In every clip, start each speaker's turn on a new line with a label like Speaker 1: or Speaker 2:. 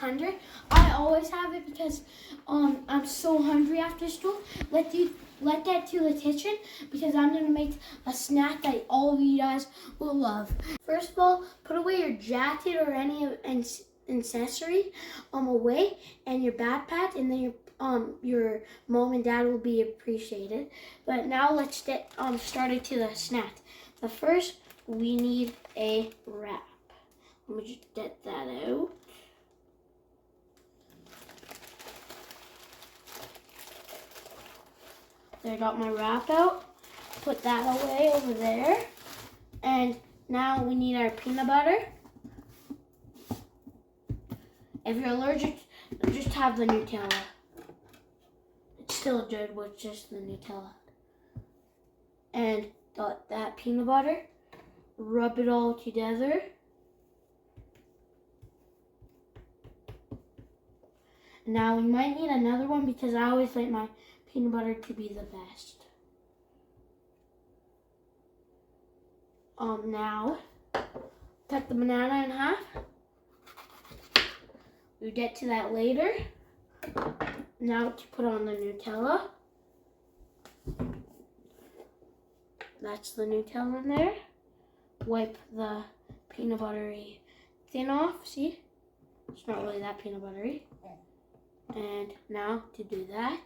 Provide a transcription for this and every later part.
Speaker 1: hunger. I always have it because I'm so hungry after school. Let that to the kitchen because I'm gonna make a snack that all of you guys will love. First of all, put away your jacket or any accessory away, and your backpack, and then your mom and dad will be appreciated. But now let's get started to the snack. The first, we need a wrap. Let me just get that out. There, I got my wrap out. Put that away over there. And now we need our peanut butter. If you're allergic, just have the Nutella. It's still good with just the Nutella. And that peanut butter, rub it all together. Now we might need another one because I always like my peanut butter to be the best. Now, cut the banana in half. We'll get to that later. Now to put on the Nutella. That's the Nutella in there. Wipe the peanut buttery thin off, see? It's not really that peanut buttery. And now to do that,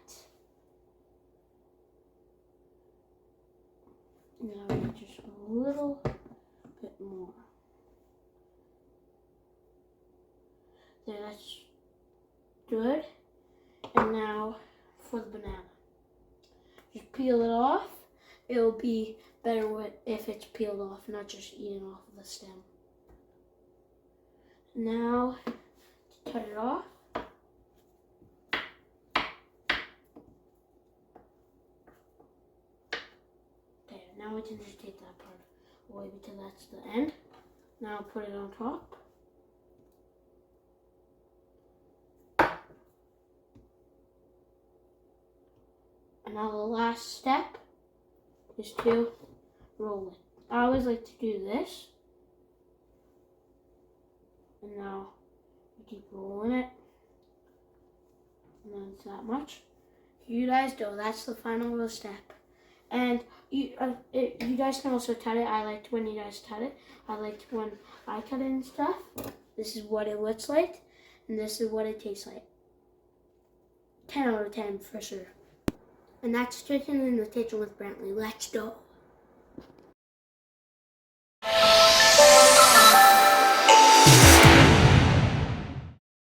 Speaker 1: now just a little bit more. There, that's good. And now for the banana. Just peel it off. It'll be better if it's peeled off, not just eaten off of the stem. Now to cut it off. Now we can just take that part away because that's the end. Now put it on top. And now the last step is to roll it. I always like to do this. And now you keep rolling it. And then it's that much. You guys know that's the final little step. And you guys can also cut it. I liked when you guys cut it. I liked when I cut it and stuff. This is what it looks like. And this is what it tastes like. 10 out of 10 for sure. And that's Chicken in the Kitchen with Brantley. Let's go.